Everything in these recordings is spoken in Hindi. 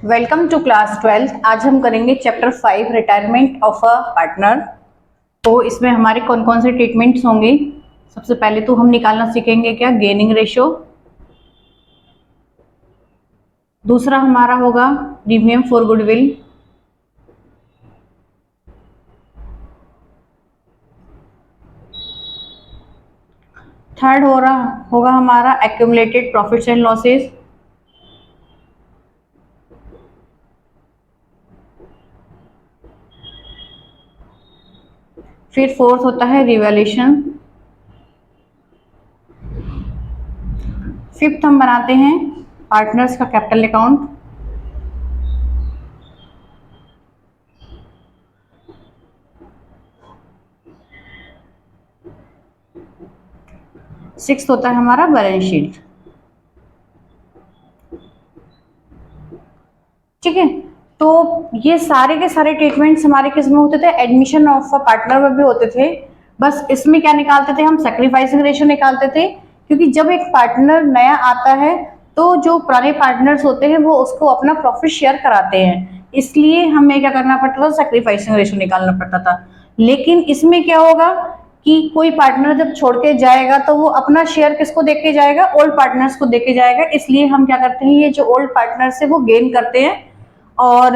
Welcome to class 12। आज हम करेंगे chapter 5 retirement of a partner. तो इसमें हमारे कौन कौन से ट्रीटमेंट्स होंगे। सबसे पहले तो हम निकालना सीखेंगे क्या, गेनिंग रेशो। दूसरा हमारा होगा प्रीमियम फॉर गुडविल। थर्ड हो रहा होगा हमारा एक्यूमुलेटेड प्रॉफिट्स एंड लॉसेस। फिर फोर्थ होता है रिवैल्यूएशन। फिफ्थ हम बनाते हैं पार्टनर्स का कैपिटल अकाउंट। सिक्स्थ होता है हमारा बैलेंस शीट। ठीक है, तो ये सारे के सारे ट्रीटमेंट्स हमारे किस में होते थे, एडमिशन ऑफ अ पार्टनर में भी होते थे। बस इसमें क्या निकालते थे हम, सैक्रिफाइसिंग रेशियो निकालते थे। क्योंकि जब एक पार्टनर नया आता है तो जो पुराने पार्टनर्स होते हैं वो उसको अपना प्रॉफिट शेयर कराते हैं, इसलिए हमें क्या करना पड़ता था, सैक्रिफाइसिंग रेशियो निकालना पड़ता था। लेकिन इसमें क्या होगा कि कोई पार्टनर जब छोड़ के जाएगा तो वो अपना शेयर किसको देके जाएगा, ओल्ड पार्टनर्स को देके जाएगा। इसलिए हम क्या करते हैं, ये जो ओल्ड पार्टनर्स है वो गेन करते हैं। और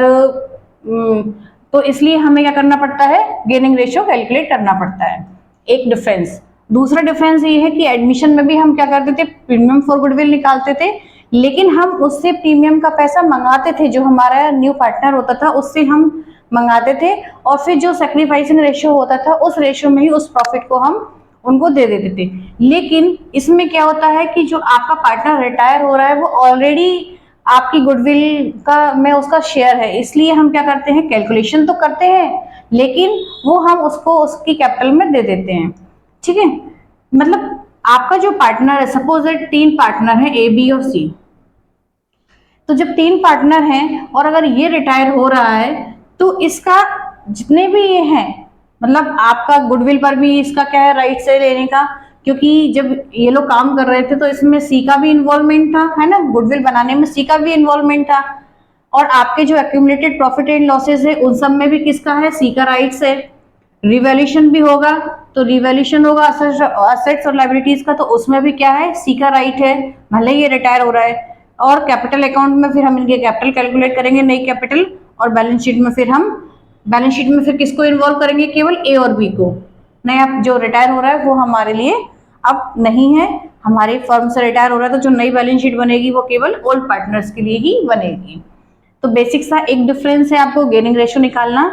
तो इसलिए हमें क्या करना पड़ता है, गेनिंग रेशियो कैलकुलेट करना पड़ता है। एक डिफरेंस। दूसरा डिफरेंस ये है कि एडमिशन में भी हम क्या करते थे, प्रीमियम फॉर गुडविल निकालते थे, लेकिन हम उससे प्रीमियम का पैसा मंगाते थे, जो हमारा न्यू पार्टनर होता था उससे हम मंगाते थे, और फिर जो सैक्रिफाइसिंग रेशियो होता था उस रेशियो में ही उस प्रॉफिट को हम उनको दे देते थे। लेकिन इसमें क्या होता है कि जो आपका पार्टनर रिटायर हो रहा है वो ऑलरेडी आपकी गुडविल का में उसका शेयर है, इसलिए हम क्या करते हैं, कैलकुलेशन तो करते हैं लेकिन वो हम उसको उसकी कैपिटल में दे देते हैं। ठीक है, मतलब आपका जो पार्टनर है, सपोज दैट 3 पार्टनर है ए बी और सी। तो जब 3 पार्टनर हैं और अगर ये रिटायर हो रहा है तो इसका जितने भी ये हैं, मतलब आपका गुडविल पर भी इसका क्या है, राइट से लेने का। क्योंकि जब ये लोग काम कर रहे थे तो इसमें सी का भी इन्वॉल्वमेंट था, है ना, गुडविल बनाने में सी का भी इन्वॉल्वमेंट था। और आपके जो एक्यूमुलेटेड प्रॉफिट एंड लॉसेस है उन सब में भी किसका है, सी का राइट्स है। रिवैल्यूएशन भी होगा तो रिवैल्यूएशन होगा असेट्स और लायबिलिटीज का, तो उसमें भी क्या है, सी का राइट है, भले ये रिटायर हो रहा है। और कैपिटल अकाउंट में फिर हम इनके कैपिटल कैलकुलेट करेंगे, नई कैपिटल। और बैलेंस शीट में फिर हम बैलेंस शीट में फिर किसको इन्वॉल्व करेंगे, केवल ए और बी को। नया जो रिटायर हो रहा है वो हमारे लिए अब नहीं है, हमारे फर्म से रिटायर हो रहा है, तो जो नई बैलेंस शीट बनेगी वो केवल ओल्ड पार्टनर्स के लिए ही बनेगी। तो बेसिक सा एक डिफरेंस है आपको गेनिंग रेशियो निकालना।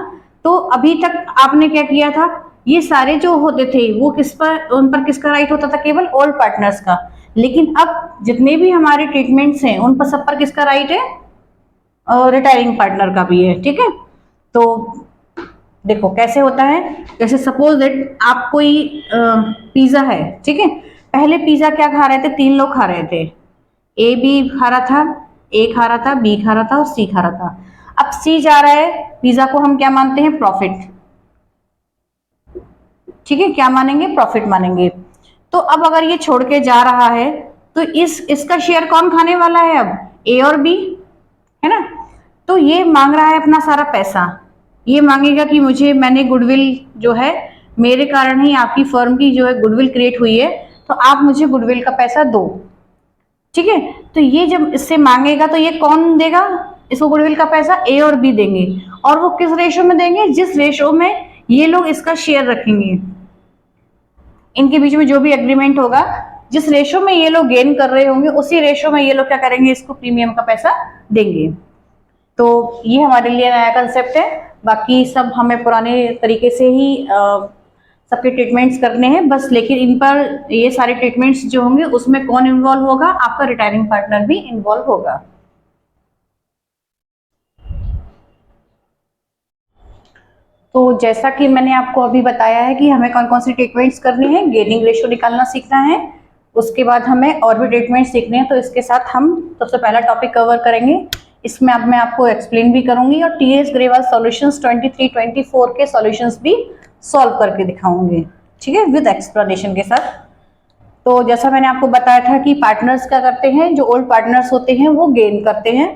तो अभी तक आपने क्या किया था, ये सारे जो होते थे वो किस पर, उन पर किसका राइट होता था, केवल ओल्ड पार्टनर्स का। लेकिन अब जितने भी हमारे ट्रीटमेंट्स हैं उन पर सब पर किसका राइट है, रिटायरिंग पार्टनर का भी है। ठीक है, तो देखो कैसे होता है। जैसे सपोज दैट आप कोई पिज्जा है, ठीक है, पहले पिज्जा क्या खा रहे थे, 3 लोग खा रहे थे। ए बी खा रहा था, ए खा रहा था, बी खा रहा था और सी खा रहा था। अब सी जा रहा है, पिज्जा को हम क्या मानते हैं, प्रॉफिट। ठीक है, क्या मानेंगे, प्रॉफिट मानेंगे। तो अब अगर ये छोड़ के जा रहा है तो इसका शेयर कौन खाने वाला है, अब ए और बी, है ना। तो ये मांग रहा है अपना सारा पैसा, ये मांगेगा कि मुझे, मैंने गुडविल जो है, मेरे कारण ही आपकी फर्म की जो है गुडविल क्रिएट हुई है, तो आप मुझे गुडविल का पैसा दो। ठीक है, तो ये जब इससे मांगेगा तो ये कौन देगा, इसको गुडविल का पैसा ए और बी देंगे। और वो किस रेशो में देंगे, जिस रेशो में ये लोग इसका शेयर रखेंगे। इनके बीच में जो भी एग्रीमेंट होगा, जिस रेशो में ये लोग गेन कर रहे होंगे उसी रेशो में ये लोग क्या करेंगे, इसको प्रीमियम का पैसा देंगे। तो ये हमारे लिए नया कंसेप्ट है, बाकी सब हमें पुराने तरीके से ही सबके ट्रीटमेंट्स करने हैं बस। लेकिन इन पर ये सारे ट्रीटमेंट्स जो होंगे उसमें कौन इन्वॉल्व होगा, आपका रिटायरिंग पार्टनर भी इन्वॉल्व होगा। तो जैसा कि मैंने आपको अभी बताया है कि हमें कौन कौन सी ट्रीटमेंट्स करनी है, गेनिंग रेशियो निकालना सीखना है, उसके बाद हमें और भी ट्रीटमेंट सीखने हैं। तो इसके साथ हम सबसे पहला टॉपिक कवर करेंगे, इसमें अब मैं आपको एक्सप्लेन भी करूंगी और टीएस ग्रेवाल सॉल्यूशंस 23-24 के सॉल्यूशंस भी सॉल्व करके दिखाऊंगी, ठीक है, विद एक्सप्लेनेशन के साथ। तो जैसा मैंने आपको बताया था कि पार्टनर्स क्या करते हैं, जो ओल्ड पार्टनर्स होते हैं वो गेन करते हैं।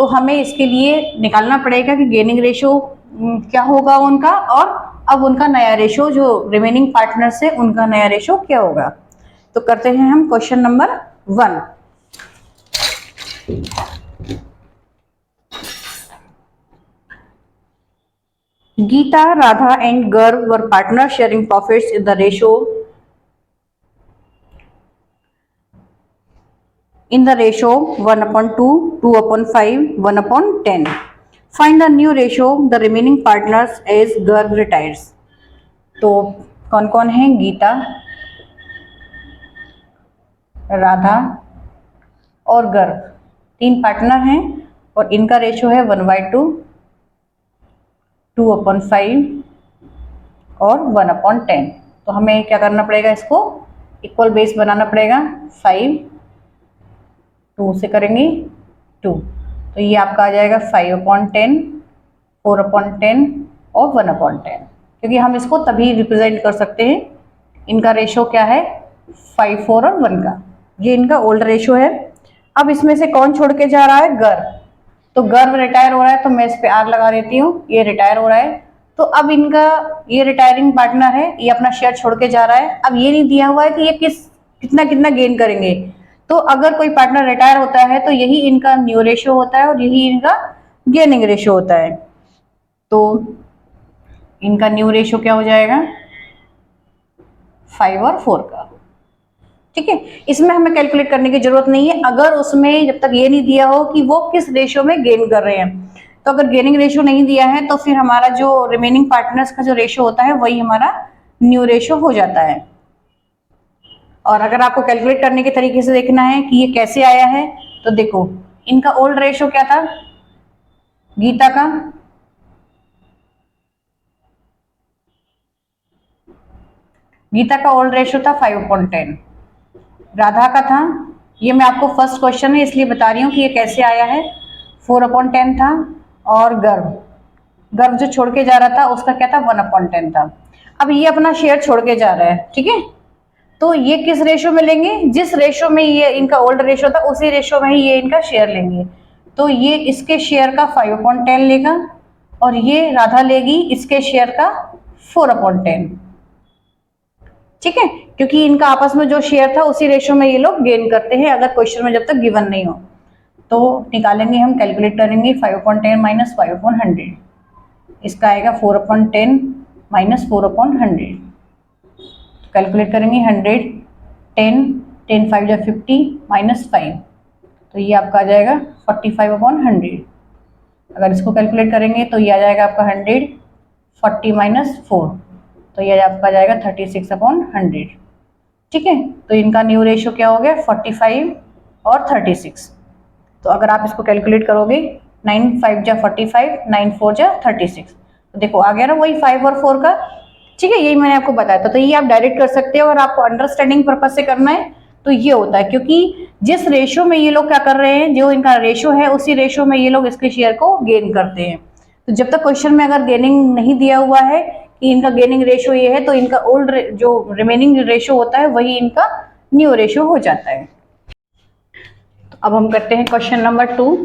तो हमें इसके लिए निकालना पड़ेगा कि गेनिंग रेशो क्या होगा उनका, और अब उनका नया रेशो जो रिमेनिंग पार्टनर्स है उनका नया रेशो क्या होगा। तो करते हैं हम question number 1। Geeta, Radha and Garv were partners sharing profits in the ratio 1/2, 2/5, 1/10. Find the new ratio the remaining partners as Garv retires. तो कौन कौन है? गीता, राधा और गर्व, 3 पार्टनर हैं और इनका रेशो है 1/2, 2/5 और 1/10। तो हमें क्या करना पड़ेगा? इसको इक्वल बेस बनाना पड़ेगा। 5 2 से करेंगे 2, तो ये आपका आ जाएगा 5/10, 4/10 और 1/10, क्योंकि हम इसको तभी रिप्रेजेंट कर सकते हैं। इनका रेशो क्या है? 5, 4 और 1 का। ये इनका ओल्ड रेशो है। अब इसमें से कौन छोड़ के जा रहा है? गर्व। तो गर्व रिटायर हो रहा है, तो मैं इस पे आर लगा देती हूँ। ये रिटायर हो रहा है, तो अब इनका ये रिटायरिंग पार्टनर है, ये अपना शेयर छोड़ के जा रहा है। अब ये नहीं दिया हुआ है कि ये कितना कितना गेन करेंगे। तो अगर कोई पार्टनर रिटायर होता है तो यही इनका न्यू रेशो होता है और यही इनका गेनिंग रेशो होता है। तो इनका न्यू रेशो क्या हो जाएगा? 5 और 4 का। ठीक है, इसमें हमें कैलकुलेट करने की जरूरत नहीं है, अगर उसमें जब तक ये नहीं दिया हो कि वो किस रेशो में गेन कर रहे हैं। तो अगर गेनिंग रेशो नहीं दिया है तो फिर हमारा जो रिमेनिंग पार्टनर्स का जो रेशो होता है वही हमारा न्यू रेशो हो जाता है। और अगर आपको कैलकुलेट करने के तरीके से देखना है कि ये कैसे आया है, तो देखो इनका ओल्ड रेशो क्या था? गीता का ओल्ड रेशो था 5/10। राधा का था, ये मैं आपको फर्स्ट क्वेश्चन है इसलिए बता रही हूँ कि ये कैसे आया है, 4/10 था। और गर्व जो छोड़ के जा रहा था उसका क्या था? 1/10 था। अब ये अपना शेयर छोड़ के जा रहा है, ठीक है, तो ये किस रेशो में लेंगे? जिस रेशो में ये इनका ओल्ड रेशो था उसी रेशो में ही ये इनका शेयर लेंगे। तो ये इसके शेयर का 5/10 लेगा और ये राधा लेगी इसके शेयर का 4/10। ठीक है, क्योंकि इनका आपस में जो शेयर था उसी रेशो में ये लोग गेन करते हैं, अगर क्वेश्चन में जब तक गिवन नहीं हो। तो निकालेंगे हम, कैलकुलेट करेंगे 5/10 माइनस 5/100, इसका आएगा 4/10 माइनस 4/100। कैलकुलेट करेंगे 100, 10, 10 5 जा 50 माइनस 5, तो ये आपका आ जाएगा 45/100। अगर इसको कैलकुलेट करेंगे तो ये आ जाएगा आपका 100, 40 माइनस 4, तो ये आपका आ जाएगा 36/100। ठीक है, तो इनका न्यू रेशो क्या हो गया? 45 और 36। तो अगर आप इसको कैलकुलेट करोगे 9 5 जा 45, 9 4 जा 36, तो देखो आ गया ना वही 5 और 4 का। ठीक है, यही मैंने आपको बताया था, तो ये आप डायरेक्ट कर सकते हो। और आपको अंडरस्टैंडिंग पर्पज से करना है तो ये होता है, क्योंकि जिस रेशो में ये लोग क्या कर रहे हैं, जो इनका रेशो है उसी रेशो में ये लोग इसके शेयर को गेन करते हैं। तो जब तक क्वेश्चन में अगर गेनिंग नहीं दिया हुआ है कि इनका गेनिंग रेशो ये है, तो इनका ओल्ड जो रिमेनिंग रेशो होता है वही इनका न्यू रेशो हो जाता है। तो अब हम करते हैं क्वेश्चन नंबर 2।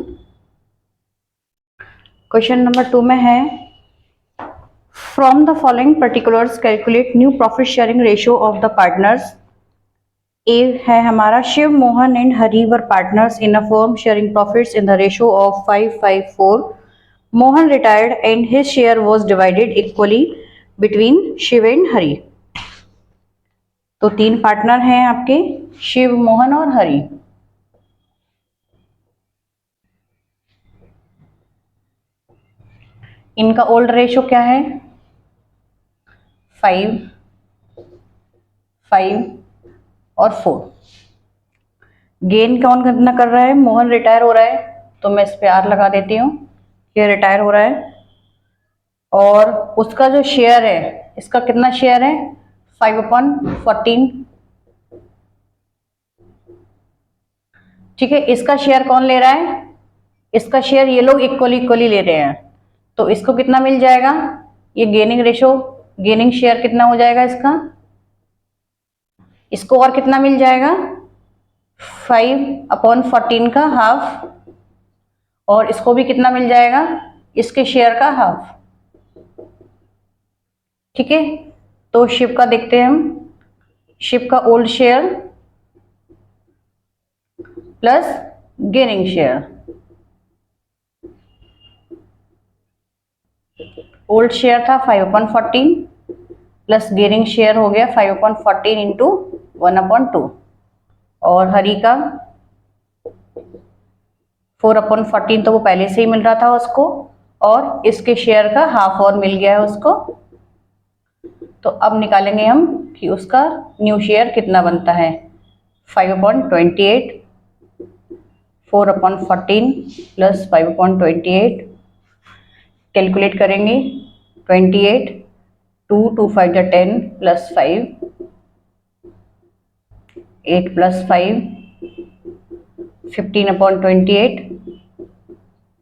क्वेश्चन नंबर 2 में है, from the following particulars calculate new profit sharing ratio of the partners. A है हमारा, Shiv Mohan and Hari were partners in a firm sharing profits in the ratio of 5/5/4। Mohan retired and his share was divided equally between Shiv and Hari. तो 3 पार्टनर हैं आपके, शिव, मोहन और हरी। इनका ओल्ड रेशो क्या है? 5, 5 और 4। गेन कौन कितना कर रहा है? मोहन रिटायर हो रहा है, तो मैं इस पे आर लगा देती हूँ, ये रिटायर हो रहा है। और उसका जो शेयर है, इसका कितना शेयर है? 5/14। ठीक है, इसका शेयर कौन ले रहा है? इसका शेयर ये लोग इक्वली इक्वली ले रहे हैं, तो इसको कितना मिल जाएगा? ये गेनिंग रेशो, गेनिंग शेयर कितना हो जाएगा इसका? इसको और कितना मिल जाएगा? 5/14 का हाफ, और इसको भी कितना मिल जाएगा, इसके शेयर का हाफ। ठीक है, तो शिव का देखते हैं हम। शिव का old share plus gaining share. Old share था 5/14 प्लस गेनिंग शेयर हो गया 5/14 इंटू 1/2। और हरी का 4/14 तो वो पहले से ही मिल रहा था उसको, और इसके शेयर का हाफ और मिल गया है उसको। तो अब निकालेंगे हम कि उसका न्यू शेयर कितना बनता है। 5/28, 4/14 प्लस 5/28, कैलकुलेट करेंगे। 28, 2 5 10 प्लस 5, 8 प्लस 5, 15/28,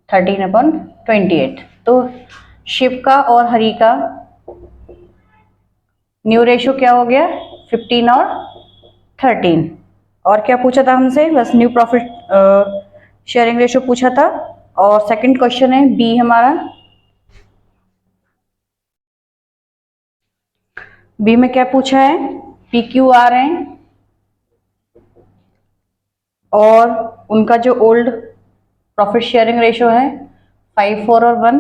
13/28। तो शिव का और हरी का न्यू रेशो क्या हो गया, 15 और 13। और क्या पूछा था हमसे, बस न्यू प्रॉफिट शेयरिंग रेशो पूछा था। और सेकंड क्वेश्चन है बी हमारा। बी में क्या पूछा है, पी क्यू आर है और उनका जो ओल्ड प्रॉफिट शेयरिंग रेशो है 5, 4 और 1।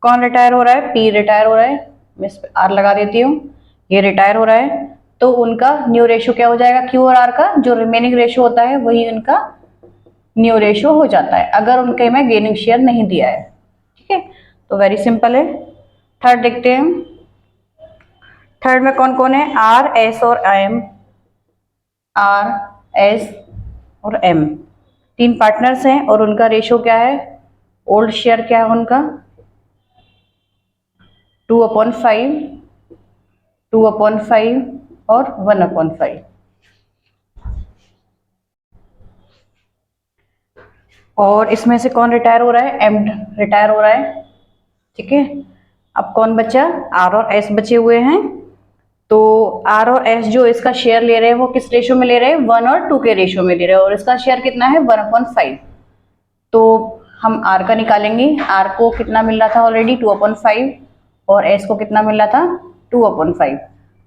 कौन रिटायर हो रहा है, पी रिटायर हो रहा है, मैं इस पे आर लगा देती हूँ, ये रिटायर हो रहा है। तो उनका न्यू रेशो क्या हो जाएगा, क्यू और आर का जो रिमेनिंग रेशो होता है वही उनका न्यू रेशो हो जाता है, अगर उनके में गेनिंग शेयर नहीं दिया है। ठीक है, तो वेरी सिंपल है। थर्ड देखते हैं। थर्ड में कौन कौन है, आर, एस और एम। आर, एस और एम तीन पार्टनर्स हैं और उनका रेशो क्या है, ओल्ड शेयर क्या है उनका 2/5, 2/5 और 1/5। और इसमें से कौन रिटायर हो रहा है, एम रिटायर हो रहा है। ठीक है, अब कौन बचा, आर और एस बचे हुए हैं। तो आर और एस जो इसका शेयर ले रहे हैं वो किस रेशो में ले रहे हैं, 1 और 2 के रेशो में ले रहे हैं, और इसका शेयर कितना है 1/5। तो हम आर का निकालेंगे। आर को कितना मिल रहा था ऑलरेडी 2/5 और एस को कितना मिल रहा था 2/5।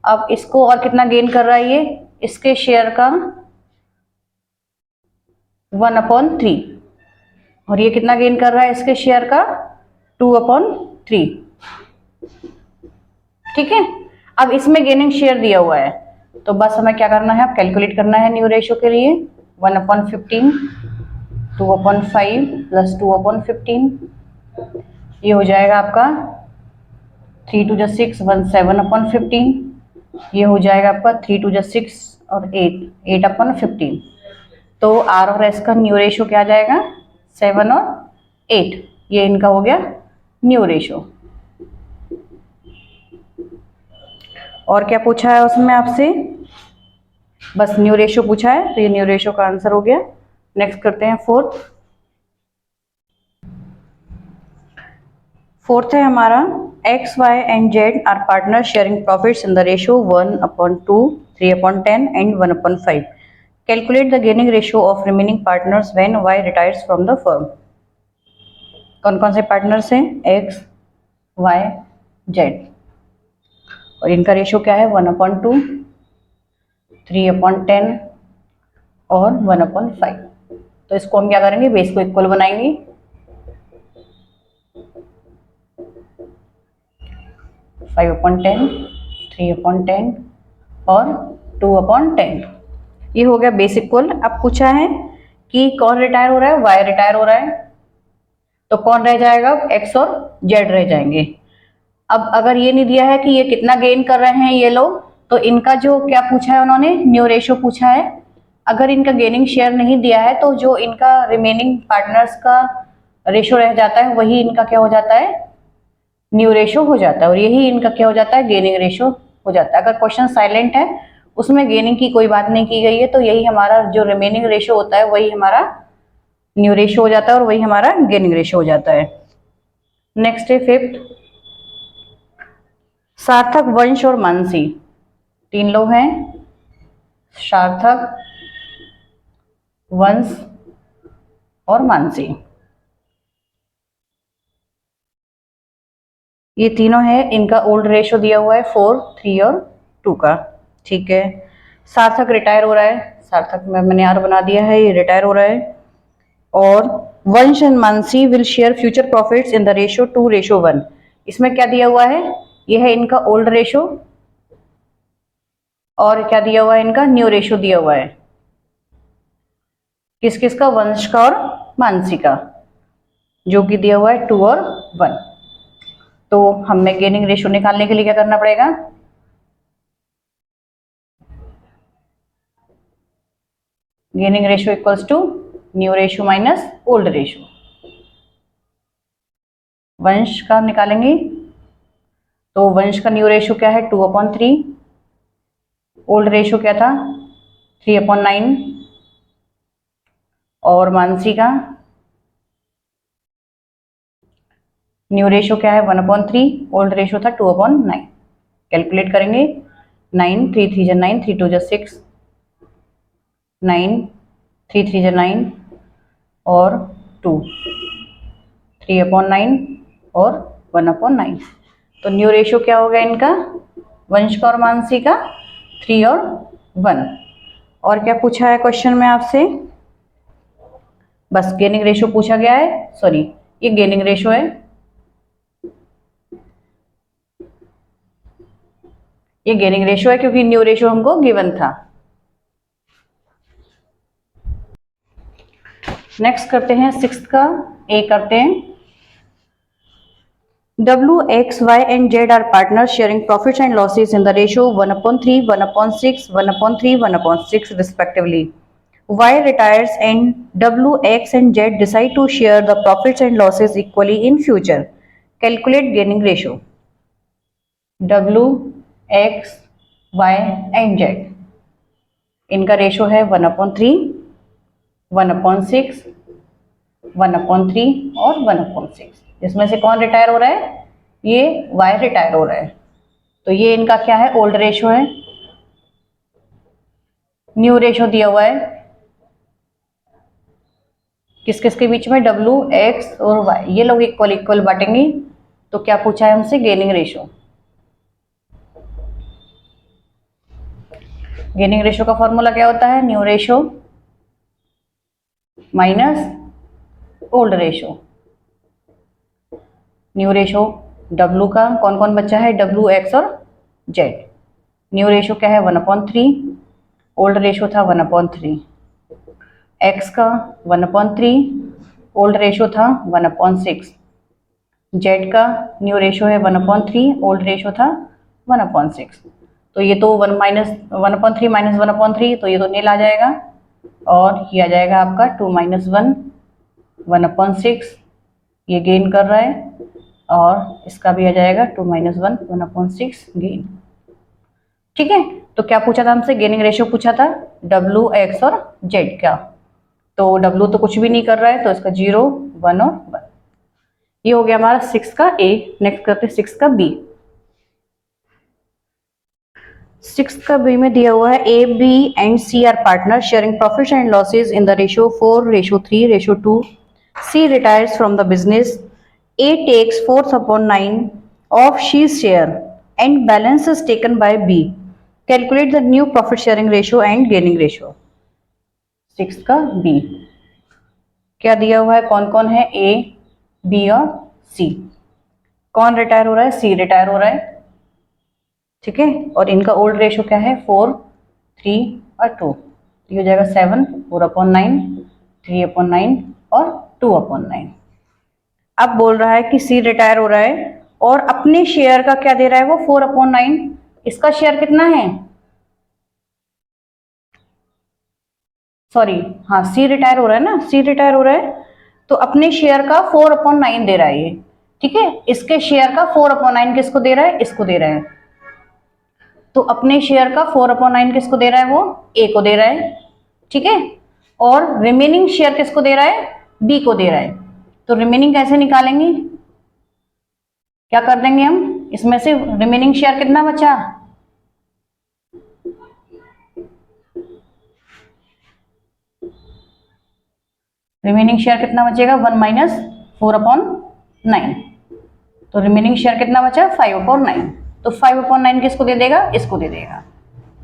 अब इसको और कितना गेन कर रहा है ये, इसके शेयर का 1/3 और ये कितना गेन कर रहा है इसके शेयर का 2/3। ठीक है, अब इसमें गेनिंग शेयर दिया हुआ है तो बस हमें क्या करना है, अब कैलकुलेट करना है न्यू रेशो के लिए। 1/15, 2/5 प्लस 2/15, ये हो जाएगा आपका 3 2 6 17/15, ये हो जाएगा आपका 3 2 6 और 8 8/15। तो आर और एस का न्यू रेशो क्या आ जाएगा 7 और 8, ये इनका हो गया न्यू रेशो। और क्या पूछा है उसमें आपसे, बस न्यू रेशो पूछा है तो ये न्यू रेशो का आंसर हो गया। नेक्स्ट करते हैं फोर्थ। फोर्थ है हमारा x, y and z are partner sharing profits in the ratio 1/2, 3/10 and 1/5। Calculate the gaining ratio of remaining partners when y retires from the firm. कौन कौन से पार्टनर्स हैं, एक्स, वाई, जेड, और इनका रेशो क्या है 1/2, 3/10 और 1/5। तो इसको हम क्या करेंगे, बेस को इक्वल बनाएंगे। 5/10, 3/10 और 2/10, ये हो गया बेस इक्वल। अब पूछा है कि कौन रिटायर हो रहा है, वाई रिटायर हो रहा है, तो कौन रह जाएगा, एक्स और जेड रह जाएंगे। अब अगर ये नहीं दिया है कि ये कितना गेन कर रहे हैं ये लोग, तो इनका जो क्या पूछा है उन्होंने, न्यू रेशो पूछा है। अगर इनका गेनिंग शेयर नहीं दिया है तो जो इनका रिमेनिंग पार्टनर्स का रेशो रह जाता है वही इनका क्या हो जाता है, न्यू रेशो हो जाता है, और यही इनका क्या हो जाता है, गेनिंग रेशो हो जाता है। अगर क्वेश्चन साइलेंट है, उसमें गेनिंग की कोई बात नहीं की गई है, तो यही हमारा जो रिमेनिंग रेशो होता है वही हमारा न्यू रेशो हो जाता है और वही हमारा गेनिंग रेशो हो जाता है। नेक्स्ट है फिफ्थ, सार्थक, वंश और मानसी, तीन लोग हैं, सार्थक, वंश और मानसी। ये तीनों है, इनका ओल्ड रेशो दिया हुआ है 4, 3 और 2 का। ठीक है, सार्थक रिटायर हो रहा है, सार्थक मैंने यार बना दिया है, ये रिटायर हो रहा है। और वंश and Mansi will share future profits in the ratio 2:1। इसमें क्या दिया हुआ है, ये है इनका ओल्ड रेशो, और क्या दिया हुआ है, इनका न्यू रेशो दिया हुआ है। किस किस का, वंश का और मानसी का, जो कि दिया हुआ है 2 और 1। तो हमें गेनिंग रेशो निकालने के लिए क्या करना पड़ेगा, gaining ratio equals to new ratio minus old ratio. वंश का निकालेंगे तो वंश का न्यू रेशो क्या है, 2/3। ओल्ड रेशो क्या था, 3/9। और मानसी का न्यू रेशो क्या है, 1/3। ओल्ड रेशो था 2/9। कैलकुलेट करेंगे, 9, 3 3 9, 3 2 6, 9 3 3 9 और 2, 3/9 और 1/9। तो न्यू रेशो क्या हो गया इनका, वंश का और मानसी का, 3 और 1। और क्या पूछा है क्वेश्चन में आपसे, बस गेनिंग रेशो पूछा गया है, सॉरी ये गेनिंग रेशो है, ये गेनिंग रेशो है क्योंकि न्यू रेशो हमको गिवन था। नेक्स्ट करते हैं सिक्स्थ का, ए करते हैं। W, X, Y and Z are partners sharing profits and losses in the ratio 1/3, 1/6, 1/3, 1/6 respectively. Y retires and W, X and Z decide to share the profits and losses equally in future. Calculate gaining ratio. W, X, Y and Z. इनका रेशो है 1/3, 1/6, 1/3 और 1/6। इसमें से कौन रिटायर हो रहा है, ये Y रिटायर हो रहा है। तो ये इनका क्या है, ओल्ड रेशो है। न्यू रेशो दिया हुआ है किस किस के बीच में, W, X और Y, ये लोग इक्वल इक्वल बांटेंगे। तो क्या पूछा है हमसे, गेनिंग रेशो। गेनिंग रेशो का फॉर्मूला क्या होता है, new ratio minus old ratio. New ratio W का कौन कौन बच्चा है, W, X और Z। न्यू रेशो क्या है, 1/3। ओल्ड रेशो था 1/3। X का 1/3, ओल्ड रेशो था 1/6। Z का न्यू रेशो है 1/3, ओल्ड रेशो था 1/6। तो ये तो 1/3 माइनस 1/3, तो ये तो नील आ जाएगा, और ये आ जाएगा आपका 2 - 1, 1/6। ये गेन कर रहा है, और इसका भी आ जाएगा 2 - 1, 1/6 गेन। ठीक है, तो क्या पूछा था हमसे, गेनिंग रेशियो पूछा था, W, X और Z का। तो W तो कुछ भी नहीं कर रहा है, तो इसका 0, 1 और 1। ये हो गया हमारा 6 का A। नेक्स्ट करते हैं 6 का B। 6 का B में दिया हुआ है, A, B and C are partners sharing profits and losses in the ratio 4:3:2. C retires from the business. A takes 4/9 of C's share and balance is taken by B. Calculate the new profit sharing ratio and gaining ratio. 6 का B क्या दिया हुआ है, कौन कौन है, A, B और C। कौन रिटायर हो रहा है, C रिटायर हो रहा है। ठीक है, और इनका ओल्ड रेशो क्या है, 4, 3 और 2। ये हो जाएगा 7, 4/9, 3/9 और 2/9। अब बोल रहा है कि C रिटायर हो रहा है और अपने शेयर का क्या दे रहा है वो, 4/9। इसका शेयर कितना है, सॉरी हाँ, C रिटायर हो रहा है ना, C रिटायर हो रहा है, तो अपने शेयर का 4/9 दे रहा है ये। ठीक है, इसके शेयर का 4/9 किसको दे रहा है, इसको दे रहा है। तो अपने शेयर का 4/9 किसको दे रहा है, वो A को दे रहा है। ठीक है, और रिमेनिंग शेयर किसको दे रहा है, B को दे रहा है। तो रिमेनिंग कैसे निकालेंगे, क्या कर देंगे हम, इसमें से रिमेनिंग शेयर कितना बचा, रिमेनिंग शेयर कितना बचेगा, 1 - 4/9। तो रिमेनिंग शेयर कितना बचा, 5/9। तो 5/9 किसको दे देगा, इसको दे देगा।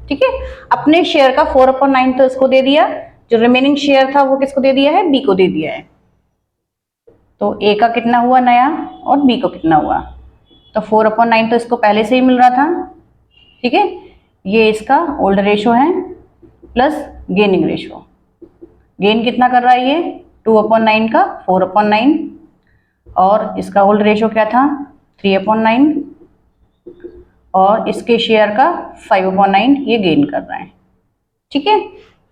ठीक है, अपने शेयर का 4/9 तो इसको दे दिया, जो रिमेनिंग शेयर था वो किसको दे दिया है, बी को दे दिया है। तो ए का कितना हुआ नया और बी को कितना हुआ, तो 4/9 तो इसको पहले से ही मिल रहा था। ठीक है, ये इसका ओल्ड रेशो है प्लस गेनिंग रेशो। गेन कितना कर रहा है ये, 2/9 का 4/9, और इसका ओल्ड रेशो क्या था, 3/9, और इसके शेयर का 5/9 ये गेन कर रहा है। ठीक है,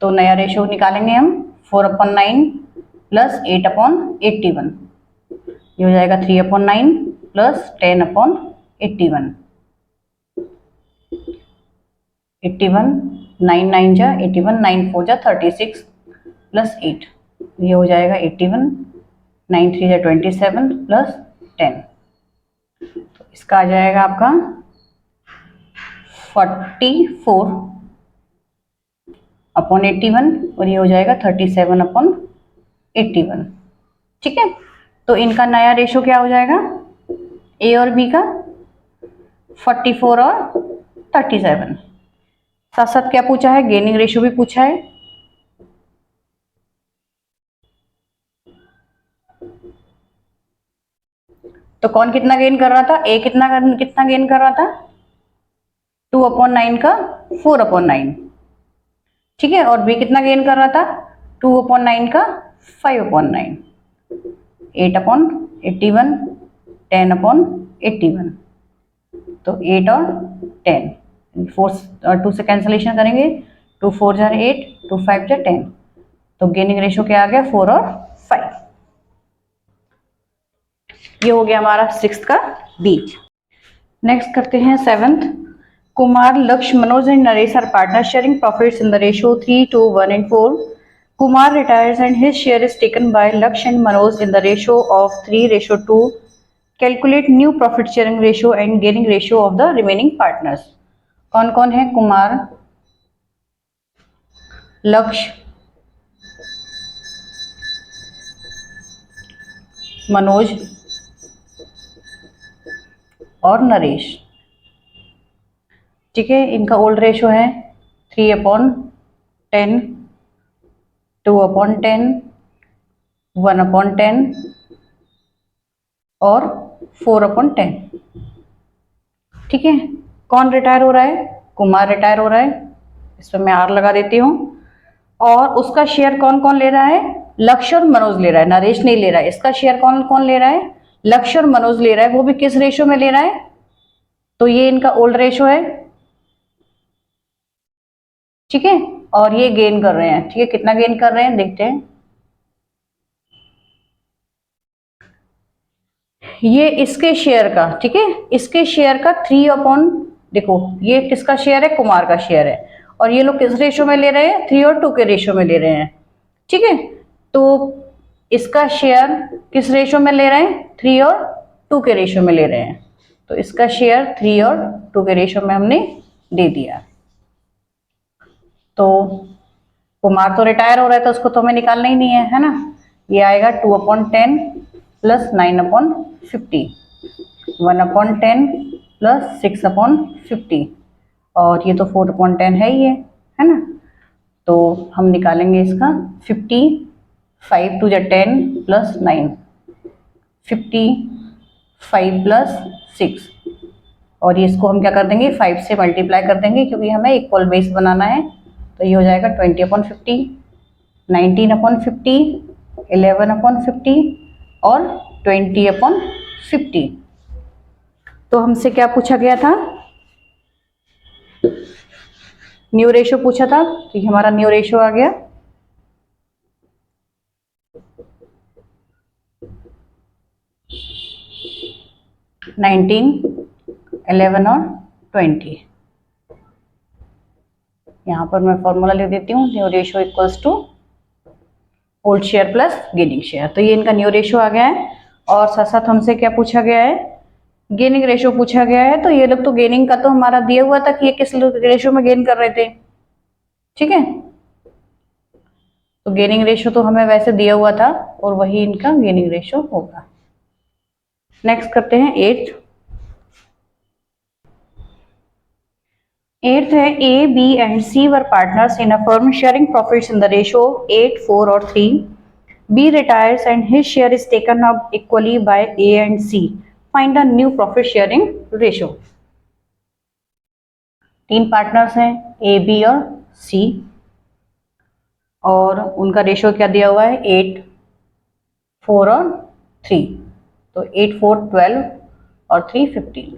तो नया रेशो निकालेंगे हम, 4/9 प्लस 8/81, ये हो जाएगा 3/9 प्लस 10/81। 81, 9 9 जा 81, 9 4 जा 36 प्लस 8, ये हो जाएगा 81, 9 3 जा 27 प्लस 10, तो इसका आ जाएगा आपका 44/81, और ये हो जाएगा 37/81। ठीक है, तो इनका नया रेशो क्या हो जाएगा, ए और बी का 44 और 37। साथ साथ क्या पूछा है, गेनिंग रेशो भी पूछा है। तो कौन कितना गेन कर रहा था, ए कितना गेन कर रहा था, 2/9 का 4/9। ठीक है, और बी कितना गेन कर रहा था, 2/9 का 5/9। 8/81, 10/81, तो 8 और 10, 2 से कैंसलेशन करेंगे, 2 4 जा 8, 2 5 जा 10, तो गेनिंग रेशो क्या आ गया, 4 और 5। ये हो गया हमारा 6th का बी। नेक्स्ट करते हैं 7th। Kumar, Lakshya, Manoj and Naresh are partner sharing profits in the ratio 3:1 and 4. Kumar retires and his share is taken by Laksh and Manoj in the ratio of 3:2. Calculate new profit sharing ratio and gaining ratio of the remaining partners. कौन कौन है, कुमार, लक्ष्य, मनोज और नरेश। ठीक है, इनका ओल्ड रेशो है 3/10, 2/10, 1/10 और 4/10। ठीक है, कौन रिटायर हो रहा है, कुमार रिटायर हो रहा है, इसमें मैं आर लगा देती हूँ। और उसका शेयर कौन कौन ले रहा है, लक्ष्य और मनोज ले रहा है, नरेश नहीं ले रहा है। इसका शेयर कौन कौन ले रहा है, लक्ष्य और मनोज ले रहा है, वो भी किस रेशो में ले रहा है, तो ये इनका ओल्ड रेशो है। ठीक है, और ये गेन कर रहे हैं। ठीक है, कितना गेन कर रहे हैं देखते हैं, ये इसके शेयर का, ठीक है, इसके शेयर का 3 देखो ये किसका शेयर है, कुमार का शेयर है, और ये लोग किस रेशो में ले रहे हैं, 3 और 2 के रेशो में ले रहे हैं। ठीक है, तो इसका शेयर किस रेशो में ले रहे हैं, 3 और 2 के रेशो में ले रहे हैं, तो इसका शेयर 3 और 2 के रेशो में हमने दे दिया। तो कुमार तो रिटायर हो रहा है, तो उसको तो हमें निकालना ही नहीं है ना। ये आएगा 2/10 प्लस 9/50, 1/10 प्लस 6/50, और ये तो 4/10 है ही है ना। तो हम निकालेंगे इसका 50, 5 2 10 प्लस 9, 50, 5 प्लस 6, और ये इसको हम क्या कर देंगे, 5 से मल्टीप्लाई कर देंगे, क्योंकि हमें इक्वल बेस बनाना है। तो ये हो जाएगा 20/50, 19/50, 11/50 और 20/50। तो हमसे क्या पूछा गया था, न्यू रेशो पूछा था, तो ये हमारा न्यू रेशो आ गया। नाइनटीन, 11 और 20। यहाँ पर मैं फॉर्मूला लिख देती हूँ, new ratio equals to old share plus gaining share. तो ये इनका न्यू रेशो आ गया है, और साथ साथ हमसे क्या पूछा गया है, गेनिंग रेशो पूछा गया है। तो ये लोग तो गेनिंग का तो हमारा दिया हुआ था कि ये किस रेशो में गेन कर रहे थे। ठीक है, तो गेनिंग रेशो तो हमें वैसे दिया हुआ था, और वही इनका गेनिंग रेशो होगा। नेक्स्ट करते हैं एट्थ। एट्थ है A B and C were partners in a firm sharing profits in the ratio 8, 4 और 3. B retires and his share is taken up equally by A and C. Find a new profit sharing ratio. तीन पार्टनर्स हैं ए बी और सी और उनका रेशो क्या दिया हुआ है 8, 4 और 3. तो 8, 4, 12 और 3, 15.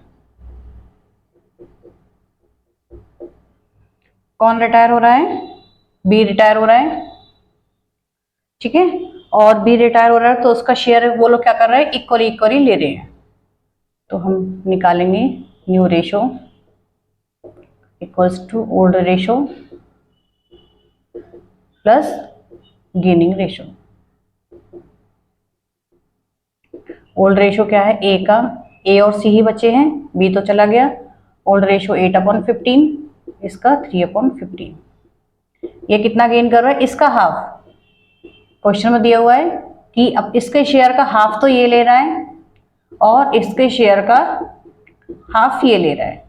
कौन रिटायर हो रहा है? बी रिटायर हो रहा है, ठीक है, और बी रिटायर हो रहा है तो उसका शेयर वो लोग क्या कर रहे हैं? इक्वली इक्वली ले रहे हैं. तो हम निकालेंगे new ratio equals to old ratio plus gaining ratio. Old ratio क्या है? ए का, ए और सी ही बचे हैं, बी तो चला गया. ओल्ड रेशो 8/15, इसका 3/15. ये कितना गेन कर रहा है? इसका हाफ. क्वेश्चन में दिया हुआ है कि अब इसके शेयर का हाफ तो ये ले रहा है और इसके शेयर का हाफ ये ले रहा है.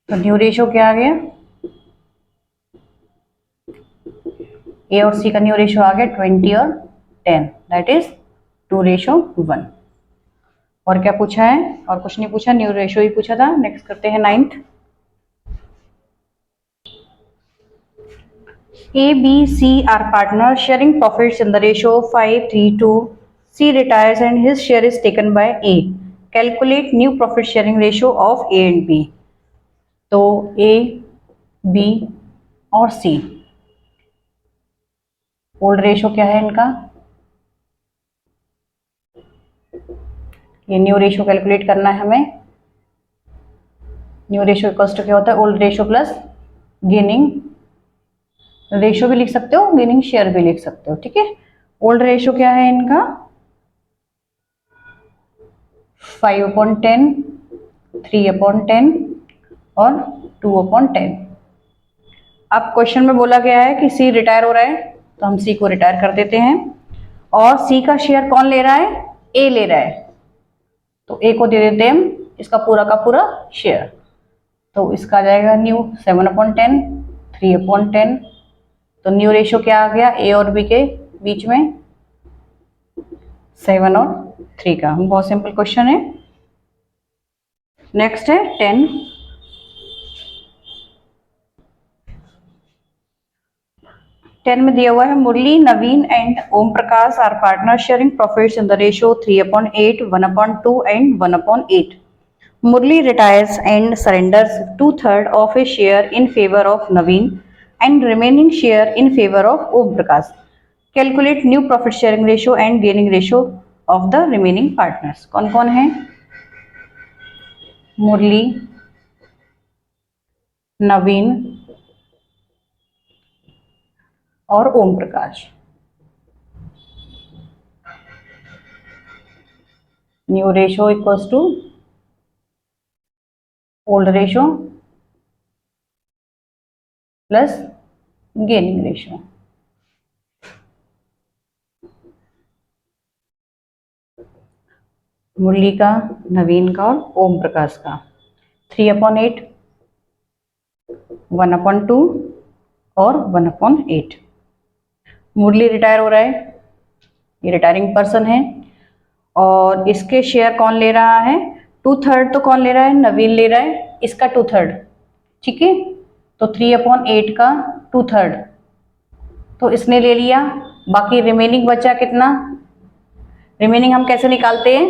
तो न्यू रेशो क्या आ गया? ए और सी का न्यू रेशो आ गया 20 और 10, दैट इज 2:1. और क्या पूछा है? और कुछ नहीं पूछा, न्यू रेशो ही पूछा था. नेक्स्ट करते हैं ninth. A, B, C are partners sharing profits in the ratio 5:3:2. C retires and his share is taken by A. Calculate new profit sharing ratio of A and B. तो A, B और C, ओल्ड रेशो क्या है इनका? ये न्यू रेशो कैलकुलेट करना है हमें. न्यू रेशो इक्वल्स टू क्या होता है? Old ratio plus gaining ratio भी लिख सकते हो, गेनिंग शेयर भी लिख सकते हो, ठीक है. ओल्ड रेशो क्या है इनका? 5/10, 3/10 और 2/10. अब क्वेश्चन में बोला गया है कि सी रिटायर हो रहा है तो हम सी को रिटायर कर देते हैं. और सी का शेयर कौन ले रहा है? ए ले रहा है. तो ए को दे देते हैं हम इसका पूरा का पूरा शेयर. तो इसका आ जाएगा न्यू 7/10, 3/10. तो न्यू रेशो क्या आ गया ए और बी के बीच में? 7 और 3 का. बहुत सिंपल क्वेश्चन है. नेक्स्ट है 10. में दिया हुआ है Murli, Naveen and Om Prakash are partner sharing profits in the ratio 3/8, 1/2 and 1/8. Murli retires and surrenders 2/3 of his share in favor of Naveen and remaining share in favor of Om Prakash. Calculate new profit sharing ratio and gaining ratio of the remaining partners. कौन कौन है? मुरली, नवीन और Om Prakash. New ratio equals to old ratio plus gaining ratio. Murli का, नवीन का और ओम प्रकाश का 3/8, 1/2 और 1/8. मुरली रिटायर हो रहा है, ये रिटायरिंग पर्सन है और इसके शेयर कौन ले रहा है? 2/3 तो कौन ले रहा है? नवीन ले रहा है, इसका 2/3, ठीक है. तो 3/8 का 2/3 तो इसने ले लिया. बाकी रिमेनिंग बचा कितना? रिमेनिंग हम कैसे निकालते हैं?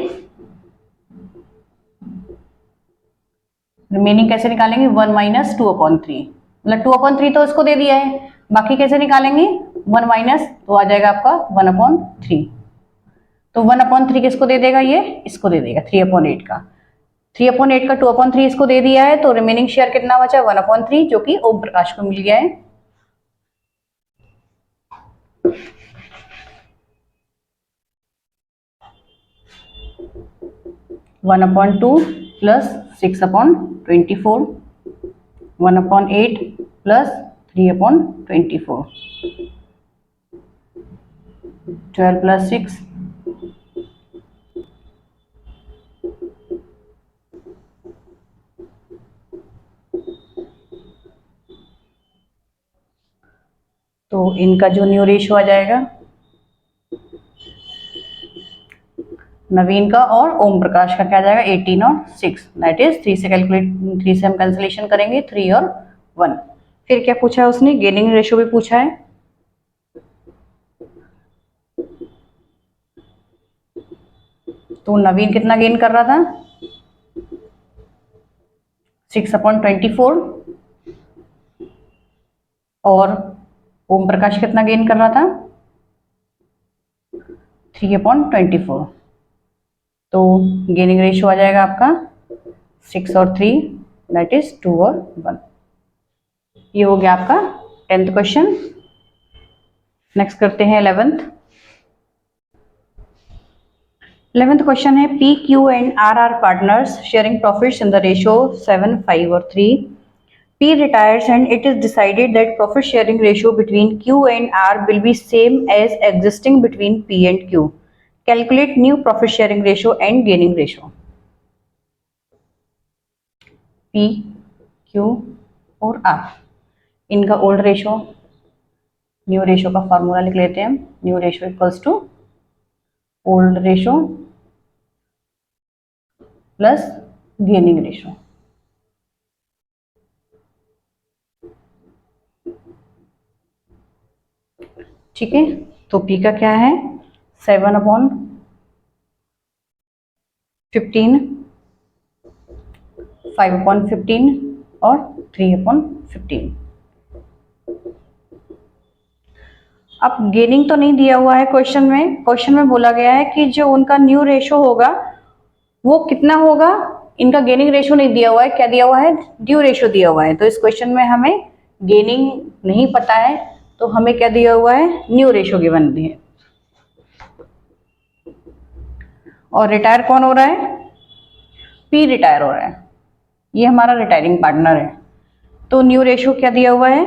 रिमेनिंग कैसे निकालेंगे? 1 - 2/3. मतलब 2/3 तो इसको दे दिया है, बाकी कैसे निकालेंगे? 1 माइनस, तो आ जाएगा आपका 1/3. तो 1/3 किसको दे देगा? ये इसको दे देगा 3/8 का. 3/8 का 2/3 इसको दे दिया है, तो रिमेनिंग शेयर कितना बचा 1/3, जो कि ओम प्रकाश को मिल गया है। One upon two plus 6/24, 1/8 plus 3/24, 12 plus 6, तो इनका जो न्यू रेशियो आ जाएगा नवीन का और ओम प्रकाश का क्या आ जाएगा 18 और 6, दैट इज 3 से हम कैंसिलेशन करेंगे 3 और 1। फिर क्या पूछा है उसने, गेनिंग रेशियो भी पूछा है। तो नवीन कितना गेन कर रहा था 6/24, और ओम प्रकाश कितना गेन कर रहा था 3/24। तो गेनिंग रेशियो आ जाएगा आपका 6 और 3, दैट इज 2 और 1। ये हो गया आपका 10th क्वेश्चन। नेक्स्ट करते हैं 11th क्वेश्चन है P Q and R are partners sharing profits in the ratio 7, 5 और 3। P retires and it is decided that profit sharing ratio between Q and R will be same as existing between P and Q. Calculate new profit sharing ratio and gaining ratio. P, Q और R इनका ओल्ड रेशो न्यू रेशो का फॉर्मूला लिख लेते हैं हम। New ratio equals to old ratio plus gaining ratio. ठीक है, तो P का क्या है 7/15, 5/15 और 3/15। अब गेनिंग तो नहीं दिया हुआ है क्वेश्चन में बोला गया है कि जो उनका न्यू रेशो होगा वो कितना होगा। इनका गेनिंग रेशो नहीं दिया हुआ है, क्या दिया हुआ है ड्यू रेशो दिया हुआ है। तो इस क्वेश्चन में हमें गेनिंग नहीं पता है, तो हमें क्या दिया हुआ है न्यू रेशो गिवन है। और रिटायर कौन हो रहा है पी रिटायर हो रहा है, ये हमारा रिटायरिंग पार्टनर है। तो न्यू रेशो क्या दिया हुआ है,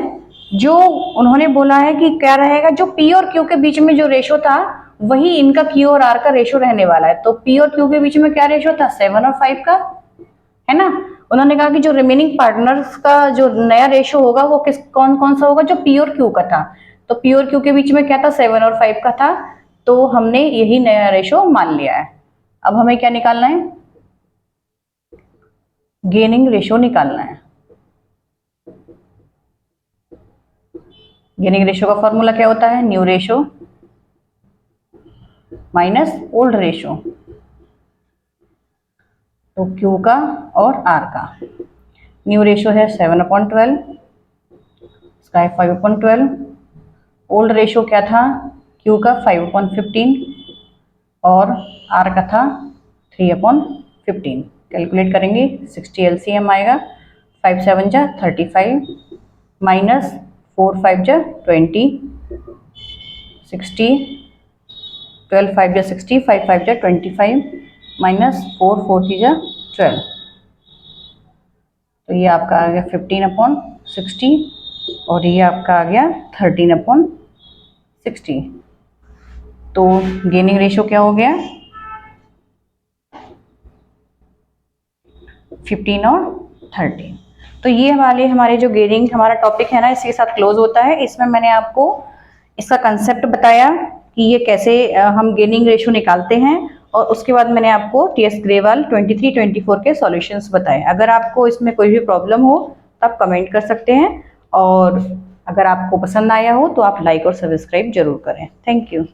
जो उन्होंने बोला है कि क्या रहेगा, जो पी और क्यू के बीच में जो रेशो था वही इनका क्यू और आर का रेशो रहने वाला है। तो पी और क्यू के बीच में क्या रेशो था 7 और 5 का, है ना। उन्होंने कहा कि जो रिमेनिंग पार्टनर्स का जो नया रेशो होगा वो कौन कौन सा होगा, जो पी और क्यू का था। तो पी और क्यू के बीच में क्या था 7 और 5 का था, तो हमने यही नया रेशो मान लिया है। अब हमें क्या निकालना है गेनिंग रेशो निकालना है। गेनिंग रेशो का फॉर्मूला क्या होता है new ratio minus old ratio, तो Q का और R का। न्यू रेशो है 7/12, इसका है 5/12। ओल्ड रेशो क्या था Q का 5/15 और R का था 3/15। कैलकुलेट करेंगे 60 LCM आएगा, 5 7 जा 35 माइनस 4 5 जा 20, 60, 12 5 जा 60, 5 5 जा 25 माइनस 4 4 3 जा 12, तो ये आपका आ गया 15/60 और ये आपका आ गया 13/60। तो गेनिंग रेशो क्या हो गया 15 और 13। तो ये हमारे जो गेनिंग हमारा टॉपिक है ना इसके साथ क्लोज होता है। इसमें मैंने आपको इसका कंसेप्ट बताया कि ये कैसे हम गेनिंग रेशो निकालते हैं, और उसके बाद मैंने आपको TS ग्रेवाल 23-24 के सॉल्यूशंस बताए। अगर आपको इसमें कोई भी प्रॉब्लम हो तो आप कमेंट कर सकते हैं, और अगर आपको पसंद आया हो तो आप लाइक और सब्सक्राइब जरूर करें। Thank you.